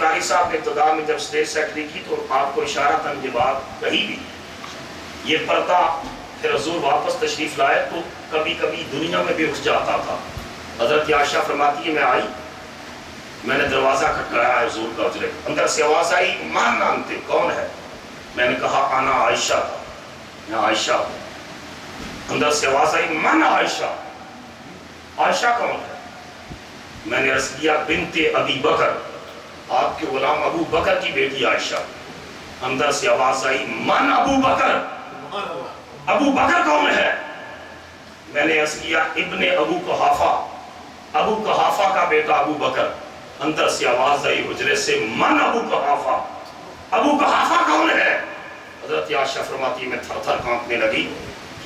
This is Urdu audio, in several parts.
قاری صاحب نے ابتدا میں جب اسٹیج سیکرٹری کی تو آپ کو اشارتاً یہ بات کہی بھی، یہ پردہ پھر حضور واپس تشریف لائے تو کبھی کبھی دنیا میں بھی اٹھ جاتا تھا۔ حضرت عائشہ فرماتی ہے میں آئی، میں نے دروازہ کھٹکایا حضور کا حجرے، اندر سے آواز آئی مان نانتے کون ہے؟ میں نے کہا انا عائشہ تھا، میں عائشہ ہوں۔ اندر سے آواز آئی من عائشہ، عائشہ کون ہے؟ میں نے عرض کیا بنت ابی بکر، آپ کے غلام ابو بکر کی بیٹی عائشہ۔ اندر سے آواز آئی من ابو بکر، ابو بکر کون ہے؟ میں نے عرض کیا ابن ابو قحافہ، ابو قحافہ کا بیٹا ابو بکر۔ اندر سے آواز آئی حجرے سے من ابو قحافہ، ابو قحافہ کون ہے؟ حضرت عائشہ فرماتی میں تھر تھر کانپنے لگی،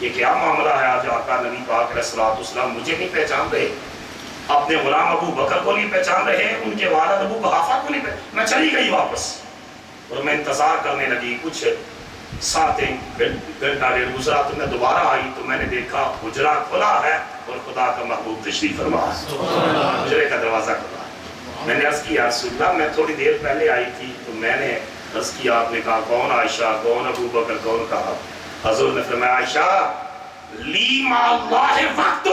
یہ کیا معاملہ ہے؟ آج آقا نبی پاک علیہ الصلوۃ والسلام مجھے نہیں پہچان رہے، اپنے غلام ابو بکر کو نہیں پہچان رہے، ان کے والد ابو قحافہ کو نہیں پہچان۔ میں چلی گئی واپس اور میں انتظار کرنے لگی، کچھ ساتھ گھنٹہ ڈیڑھ گزرا تو میں دوبارہ آئی تو میں نے دیکھا حجرہ کھلا ہے اور خدا کا محبوب تشریف فرما ہے، حجرے کا دروازہ کھلا ہے۔ میں نے عرض کیا رسول اللہ میں تھوڑی دیر پہلے آئی تھی تو میں نے عرض کیا، آپ نے کہا کون عائشہ، کون ابو بکر، کون کہا؟ حضور نے فرمایا عائشہ لی ما اللہ وقت،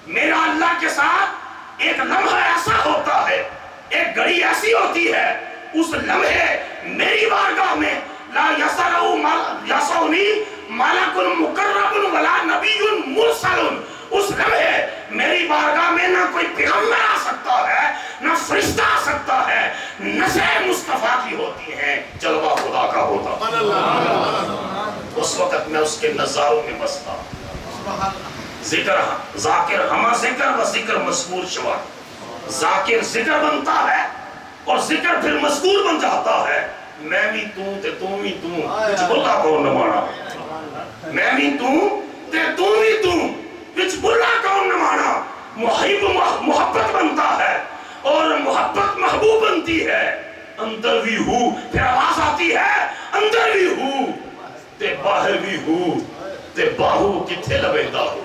میرا اللہ کے ساتھ ایک لمحہ ایسا ہوتا ہے، ایک گھڑی ایسی ہوتی ہے، اس لمحے میری بارگاہ میں لا یسعنی ملک مقرب ولا نبی مرسل، اس لمحے میری بارگاہ میں نہ کوئی پیغمبر آ سکتا ہے، نہ فرشتہ آ سکتا ہے، نظر مصطفیٰ کی ہوتی ہیں، جلوہ خدا کا ہوتا۔ اس وقت میں اس کے نظاروں میں بستا، ذکر ذاکر ہما ذکر و ذکر مذکور شوا، ذاکر ذکر بنتا ہے اور ذکر پھر مذکور بن جاتا ہے۔ میں بھی تو تے تو بھی تو، وچ بلا کون نہ مانا، میں بھی تو تے تو بھی تو، وچ بلا کون نہ مانا۔ محب محبت بنتا ہے اور محبت محبوب بنتی ہے، اندر بھی ہوں پھر آواز آتی ہے اندر بھی ہوں تے باہر بھی ہوں تے باہو کتھے لبیندہ ہو،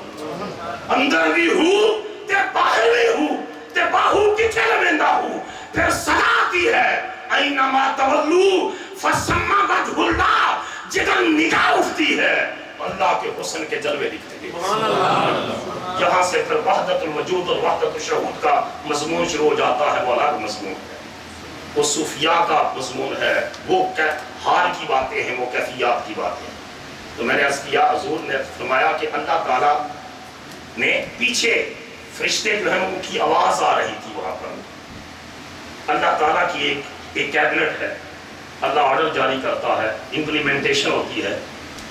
اندر بھی ہوں تے باہر بھی ہوں تے باہو کتھے لبیندہ ہو۔ پھر صدا آتی ہے اینما تولو فثم وجہ اللہ، جدھر نگاہ اٹھتی ہے اللہ کے حسن کے جلوے دکھتے ہیں۔ یہاں سے پھر وحدت الوجود اور وحدت الشہود کا مضمون شروع ہو جاتا ہے، وہ الگ مضمون ہے، وہ صوفیاء کا مضمون ہے، وہ حال کی باتیں ہیں، وہ کیفیات کی باتیں ہیں۔ تو میں نے عرض کیا حضور نے فرمایا کہ اللہ تعالیٰ نے پیچھے فرشتے جو ہیں ان کی آواز آ رہی تھی وہاں پر، اللہ تعالیٰ کی ایک کیبنٹ ہے، اللہ آرڈر جاری کرتا ہے، امپلیمنٹیشن ہوتی ہے،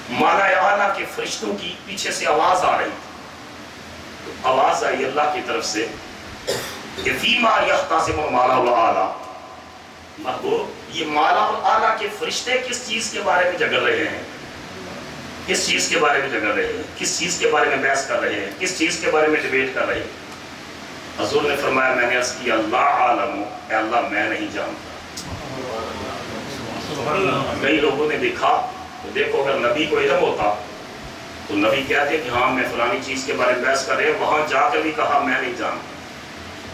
مالا اعلیٰ کے فرشتوں کی پیچھے سے آواز آ رہی تھی، تو آواز آئی اللہ کی طرف سے کہ فیما یختصم مالا اعلیٰ، محبوب یہ مالا اعلیٰ کے فرشتے کس چیز کے بارے میں جھگڑ رہے ہیں، کس چیز کے بارے میں جھگڑ رہے ہیں، کس چیز کے بارے میں بحث کر رہے ہیں، کس چیز کے بارے میں ڈیبیٹ کر رہے ہیں؟ حضور نے فرمایا میں نے عرض کیا اللہ عالم، اے اللہ میں نہیں جانتا۔ کئی لوگوں نے دیکھا تو دیکھو اگر نبی کو علم ہوتا تو نبی کہتے کہ ہاں میں فلانی چیز کے بارے میں بحث کر رہے ہیں، وہاں جا کر بھی کہا میں نہیں جانتا،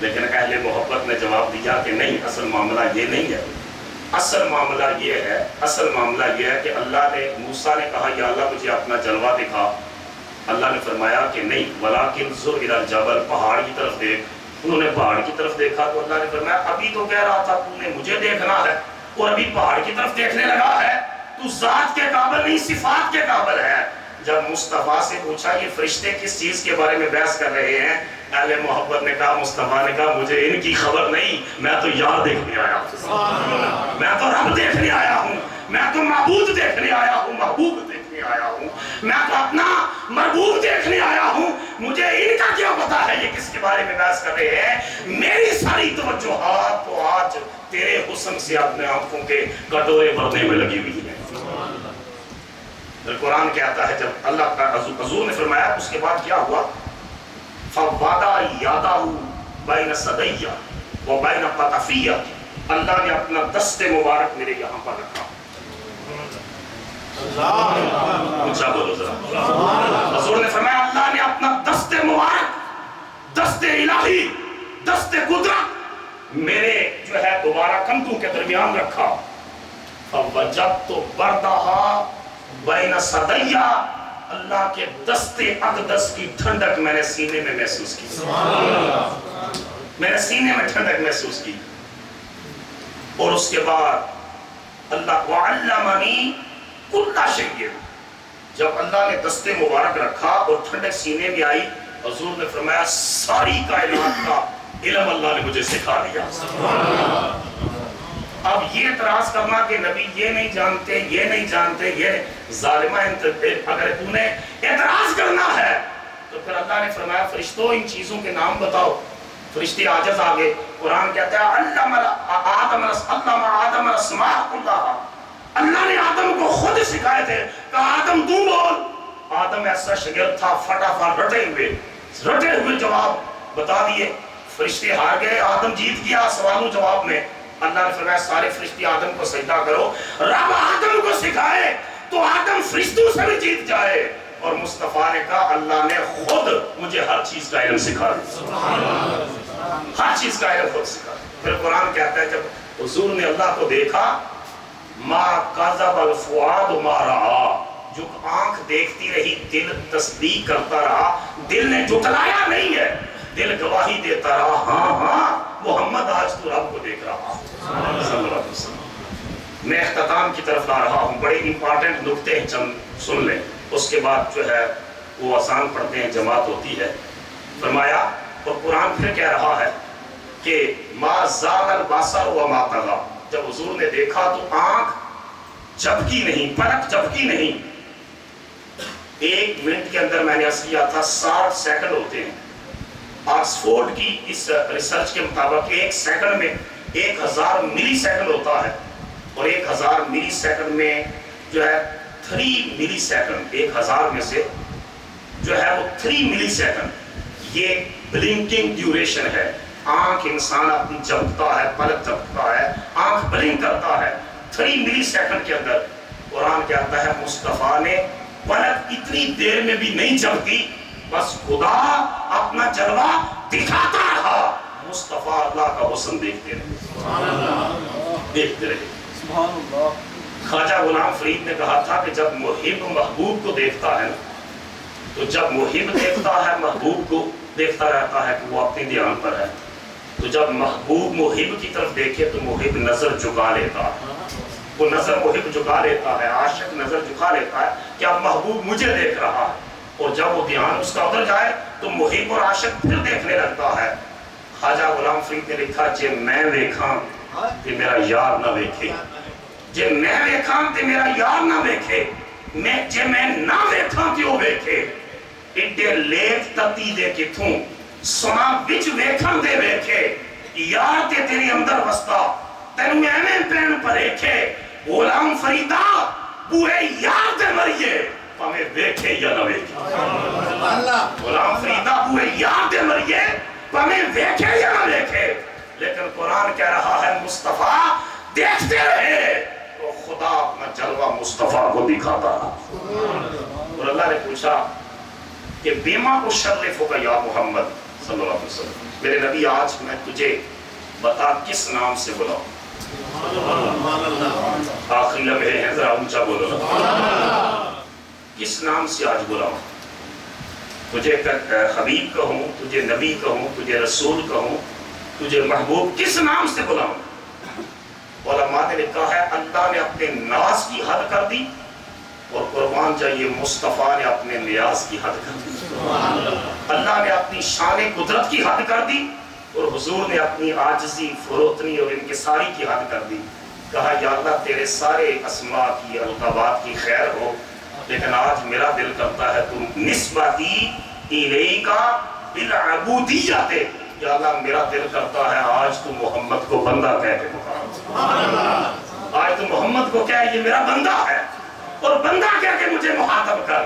لیکن اہل محبت نے جواب دیا کہ نہیں، اصل معاملہ یہ نہیں ہے، اصل معاملہ یہ ہے، اصل معاملہ یہ ہے کہ اللہ نے موسیٰ نے کہا یا اللہ مجھے اپنا جلوہ دکھا، اللہ نے فرمایا کہ نہیں ولیکن انظر الی الجبل، پہاڑ کی طرف دیکھ۔ انہوں نے پہاڑ کی طرف دیکھا تو اللہ نے فرمایا ابھی تو کہہ رہا تھا تو نے مجھے دیکھنا ہے اور ابھی پہاڑ کی طرف دیکھنے لگا ہے، تو ذات کے قابل نہیں صفات کے قابل ہے۔ جب مصطفیٰ سے پوچھا یہ فرشتے کس چیز کے بارے میں بحث کر رہے ہیں، اہل محبت نے کہا، مصطفیٰ نے کہا مجھے ان کی خبر نہیں، میں تو یار دیکھنے آیا ہوں، میں تو رب دیکھنے آیا ہوں، میں تو معبود دیکھنے آیا ہوں، محبوب دیکھنے آیا ہوں، میں تو اپنا مربوب دیکھنے آیا ہوں، مجھے ان کا کیا پتا ہے یہ کس کے بارے میں بحث کر رہے ہیں۔ میری ساری توجہات تو آج تیرے حسن سے اپنے آنکھوں کے کٹورے بھرنے میں لگی ہوئی ہیں۔ قرآن کہتا ہے جب اللہ کا حضور نے فرمایا اس کے بعد کیا ہوا، فَوَضَعَ يَدَهُ بَيْنَ صَدَيَّ وَبَيْنَ قَطَفِيَّ، اللہ نے اپنا دست مبارک میرے یہاں پر رکھا۔ اونچا بولو ذرا، حضور نے فرمایا اللہ نے اپنا دست مبارک، دست الہی، دست قدرت میرے جو ہے دوبارہ کندھوں کے درمیان رکھا، فوجدت بردها بین صدیہ، اللہ کے دستے اقدس کی ٹھنڈک میں نے سینے میں محسوس کی، میں نے سینے میں ٹھنڈک محسوس کی۔ اور اس کے بعد اللہ وعلمنی کل شیء، جب اللہ نے دستے مبارک رکھا اور ٹھنڈک سینے میں آئی، حضور نے فرمایا ساری کائنات کا علم اللہ نے مجھے سکھا دیا۔ اب یہ اعتراض کرنا کہ نبی یہ نہیں جانتے، یہ نہیں جانتے، یہ ظالمہ، اگر تو نے اعتراض کرنا ہے تو پھر اللہ نے فرمایا فرشتوں ان چیزوں کے نام بتاؤ۔ فرشتے عاجز آگے، قرآن کہتا ہے علم آدم الاسماء کلھا، اللہ نے آدم کو خود سکھائے تھے، کہا آدم تو بول۔ آدم ایسا شگرد تھا، فٹافٹ رٹے ہوئے جواب بتا دیے۔ فرشتے ہار گئے، آدم جیت گیا سوال و جواب میں۔ اللہ نے فرمایا سارے فرشتے آدم کو سجدہ کرو۔ رب آدم کو سکھائے تو آدم فرشتوں سے بھی جیت جائے۔ اور مصطفیٰ نے کہا اللہ نے خود مجھے ہر چیز کا علم سکھا دیا، ہر چیز کا علم خود سکھا دیا۔ پھر قرآن کہتا ہے جب حضور نے اللہ کو دیکھا، ما کذب الفؤاد ما رأى، جو آنکھ دیکھتی رہی دل تصدیق کرتا رہا، دل نے جھٹلایا نہیں ہے، دل گواہی دیتا رہا، ہاں ہاں محمد آج تو رب کو دیکھ رہا صلی اللہ علیہ وسلم۔ میں اختتام کی طرف لا رہا ہوں، بڑے امپارٹنٹ نکتے ہیں چند سن لیں، اس کے بعد جو ہے وہ آسان پڑھتے ہیں، جماعت ہوتی ہے۔ فرمایا اور قرآن پھر کہہ رہا ہے کہ ما زاغ البصر وما طغى، جب حضور نے دیکھا تو آنکھ جھپکی نہیں، پلک جھپکی نہیں۔ 1 منٹ کے اندر میں نے عرض کیا تھا 60 سیکنڈ ہوتے ہیں۔ آکسفورڈ کی اس ریسرچ کے مطابق 1 سیکنڈ میں 1000 ملی سیکنڈ ہوتا ہے، اور 1000 ملی سیکنڈ میں جو ہے 3 ملی سیکنڈ، 1000 میں سے جو ہے وہ 3 ملی سیکنڈ یہ بلنکنگ ڈیوریشن ہے۔ آنکھ انسان اپنی جھپکتا ہے، پلک جھپکتا ہے، آنکھ بلنک کرتا ہے 3 ملی سیکنڈ کے اندر۔ قرآن کہتا ہے مصطفیٰ نے پلک اتنی دیر میں بھی نہیں جھپکی، بس خدا اپنا جلوہ دکھاتا رہا، مصطفیٰ اللہ کا حسن دیکھتے رہے، دیکھتے رہے۔ خواجہ غلام فرید نے کہا تھا کہ جب محب محبوب کو دیکھتا ہے نا، تو جب محب دیکھتا ہے محبوب کو دیکھتا رہتا ہے کہ وہ اپنی دھیان پر ہے، تو جب محبوب محب کی طرف دیکھے تو محب نظر جھکا لیتا ہے، وہ نظر محب جھکا لیتا ہے، عاشق نظر جھکا لیتا ہے کہ اب محبوب مجھے دیکھ رہا ہے، اور جب وہ دھیان اس کا ادھر جائے تو محب اور عاشق پھر دیکھنے لگتا ہے۔ خواجہ غلام فرید نے لکھا جے میں دیکھاں تے میرا یار نہ دیکھے، جے میں دیکھاں تے میرا یار نہ دیکھے، جے میں نہ دیکھاں تے وہ دیکھے، ایڈے لیٹ تتی دے کتھوں سنا وچ ویکھن دے ویکھے، یار تے تیرے اندر وستا تینوں ایویں پین پر ایکھے، غلام فریدہ بوئے یار دے مریے ہمیں دیکھے یا نہ دیکھے۔ غلام فریدہ بوئے یار دے مریے ہمیں دیکھے یا نہ دیکھے، لیکن قرآن کہہ رہا ہے مصطفیٰ دیکھتے رہے، تو خدا اپنا جلوہ مصطفیٰ کو دکھاتا رہا۔ اور اللہ نے پوچھا کہ بیما اشرفک یا محمد صلی اللہ علیہ وسلم، میرے نبی آج میں تجھے بتا کس نام سے بلاؤں؟ آخری لمحے ہیں، ذرا اونچا بولو، کس نام سے آج بلاؤں؟ تجھے حبیب کہوں، تجھے نبی کہوں، تجھے رسول کہوں، تجھے محبوب، کس نام سے بلاؤں؟ علماء نے لکھا ہے اللہ نے اپنے ناز کی حد کر دی، اور قربان جائیے مصطفیٰ نے اپنے نیاز کی حد کر دی۔ اللہ نے اپنی شان قدرت کی حد کر دی، اور حضور نے اپنی عاجزی، فروتنی اور انکساری کی حد کر دی۔ کہا یا اللہ تیرے سارے اسماء کی القابات کی خیر ہو، لیکن آج میرا دل کرتا ہے تم نسبتی الیکا بالعبودیت، یا اللہ میرا دل کرتا ہے آج تم محمد کو بندہ کہہ کے پکار، آج تم محمد کو کہہ یہ میرا بندہ ہے، اور بندہ کہہ کے مجھے مخاطب کر۔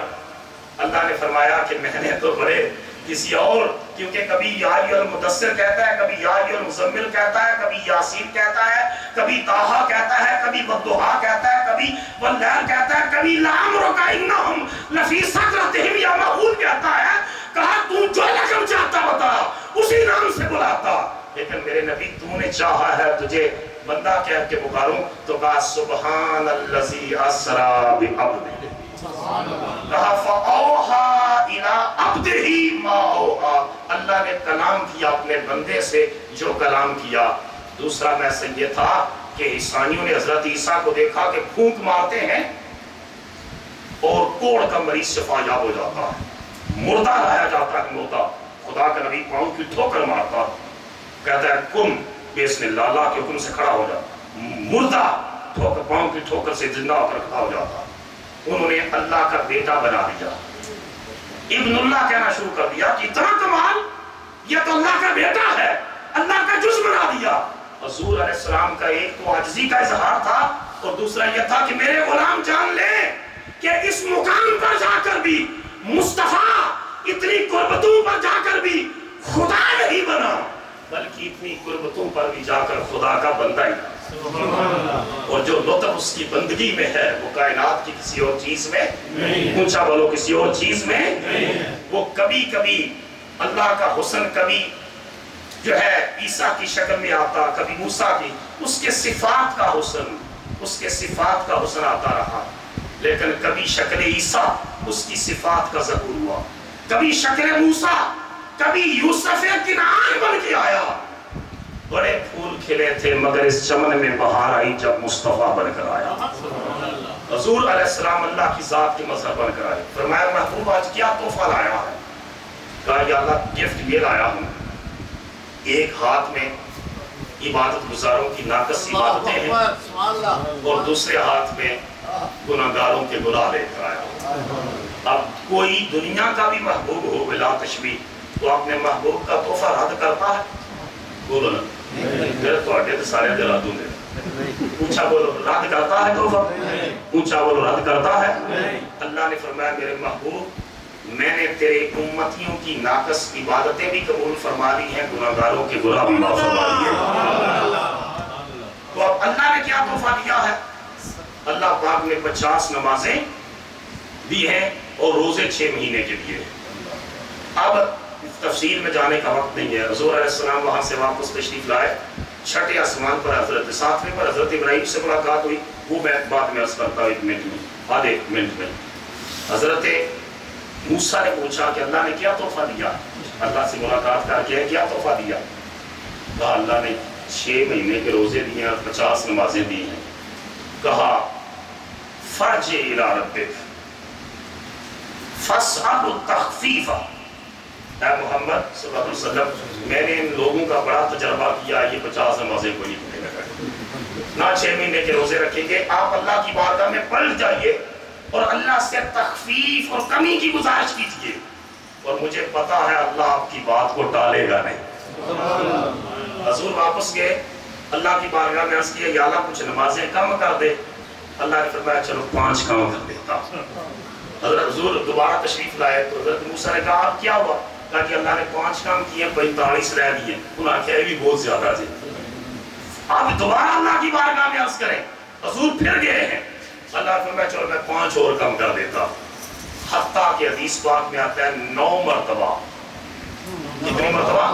اللہ نے فرمایا کہ میں نے تو بڑے کسی اور، کیونکہ کبھی یا ایھا المدثر کہتا ہے، کبھی یا ایھا المزمل کہتا ہے، کبھی یاسین کہتا ہے، کبھی طٰہٰ کہتا ہے، کبھی والضحیٰ کہتا ہے، کبھی واللیل کہتا ہے، کبھی لعمرک انہم لفی سکرتہم یعمہون کہتا ہے۔ کہا تو جو لقب چاہتا بتا، اسی نام سے بلاتا، لیکن میرے نبی تو نے چاہا ہے تجھے بندہ کہہ کے پکاروں تو کہا سبحان الذی اسرا بعبدہ، کہا فاوحا الی عبدہ ما اوحا، اللہ نے کلام کیا اپنے بندے سے جو کلام کیا۔ دوسرا میسج یہ تھا کہ عیسائیوں نے حضرت عیسیٰ کو دیکھا کہ پھونک مارتے ہیں اور کوڑ کا مریض شفا یاب ہو جاتا ہے، مردہ لایا جاتا ہے مردہ، خدا کا نبی پاؤں کی ٹھوکر مارتا، کہتا ہے کن بسم اللہ، اللہ کے حکم سے کھڑا ہو جاتا، مردہ پاؤں کی ٹھوکر سے زندہ ہو کر کھڑا ہو جاتا۔ انہوں نے اللہ کا بیٹا بنا دیا، ابن اللہ کہنا شروع کر دیا کہ اتنا کمال، یہ تو اللہ کا بیٹا ہے، اللہ کا جز بنا دیا۔ حضور علیہ السلام کا ایک تو عاجزی کا اظہار تھا اور دوسرا یہ تھا کہ میرے غلام جان لے کہ اس مقام پر جا کر بھی مصطفیٰ اتنی قربتوں پر جا کر بھی خدا نہیں بنا، بلکہ اتنی قربتوں پر بھی جا کر خدا کا بندہ ہی، اور جو لطف اس کی بندگی میں ہے وہ کائنات کی کسی اور چیز میں نہیں، اونچا بولو کسی اور چیز میں نہیں۔ وہ کبھی کبھی اللہ کا حسن کبھی جو ہے عیسیٰ کی شکل میں آتا، کبھی موسیٰ کی، اس کے صفات کا حسن، اس کے صفات کا حسن آتا رہا، لیکن کبھی شکل عیسیٰ اس کی صفات کا ظہور ہوا، کبھی شکل موسیٰ، کبھی یوسف کنعان بن کے آیا۔ بڑے پھول کھلے تھے مگر اس چمن میں بہار آئی جب مصطفیٰ بن کر آیا۔ حضور علیہ السلام اللہ کی ذات کے مظہر بن کر آئے۔ فرمایا محبوب آج کیا تحفہ لایا ہے؟ کہا یا اللہ گفٹ یہ لایا ہوں، ایک ہاتھ میں عبادت گزاروں کی ناقص عبادتیں ہیں اور دوسرے ہاتھ میں گناہگاروں کے گناہ لے کر آیا۔ اب کوئی دنیا کا بھی محبوب ہو بلا تشبیہ تو اپنے محبوب کا تحفہ رد کرتا ہے؟ بولو نا، میرے تو اڈے تو سارے دلا دوں گے، اونچا بولو رد کرتا ہے تحفہ؟ اونچا بولو رد کرتا ہے؟ اللہ نے فرمایا میرے محبوب میں نے تیرے امتیوں کی ناقص عبادتیں بھی قبول فرما لی ہیں، گناہگاروں کے گناہ بھی معاف فرما لیے۔ تو اب اللہ نے کیا تحفہ دیا ہے؟ اللہ پاک نے 50 نمازیں دی ہیں اور روزے 6 مہینے کے دیے۔ اب تفصیل میں جانے کا وقت نہیں ہے۔ حضور علیہ السلام وہاں سے واپس تشریف لائے، چھٹے آسمان پر حضرت 7ویں پر حضرت ابراہیم سے ملاقات ہوئی، وہ میں بعد میں عرض کرتا ہوں 1 منٹ میں، آدھے منٹ میں۔ حضرت موسیٰ نے پوچھا کہ اللہ نے کیا تحفہ دیا؟ اللہ سے ملاقات کر کے کیا تحفہ دیا؟ کہا اللہ نے 6 مہینے کے روزے دیے اور 50 نمازیں دی ہیں۔ کہا فرج الی ربک فاسأل التخفیف، اے محمد صلی اللہ علیہ وسلم میں نے ان لوگوں کا بڑا تجربہ کیا، یہ 50 نمازیں کوئی نہیں پڑھے گا، نہ 6 مہینے کے روزے رکھیں گے۔ آپ اللہ کی بارگاہ میں پلٹ جائیے اور اللہ سے تخفیف اور کمی کی گزارش کیجیے، اور مجھے پتا ہے اللہ آپ کی بات کو ٹالے گا نہیں۔ حضور واپس گئے، اللہ کی بارگاہ میں عرض کیا یا اللہ کچھ نمازیں کم کر دے۔ اللہ نے فرمایا چلو 5 کم کر دیتا۔ حضرت حضور دوبارہ تشریف لائے تو حضرت موسیٰ نے کہا اب کیا ہوا؟ کہا کہ اللہ نے 5 کام کیے 45 رہ دیے۔ انہوں نے کہا یہ بھی بہت زیادہ جی، آپ دوبارہ اللہ کی بارگاہ میں عرض کریں۔ حضور پھر گئے ہیں، اللہ فرمایا چلو میں 5 اور کم کر دیتا، حتیٰ کہ حدیث پاک میں آتا ہے 9 مرتبہ۔ کتنی مرتبہ؟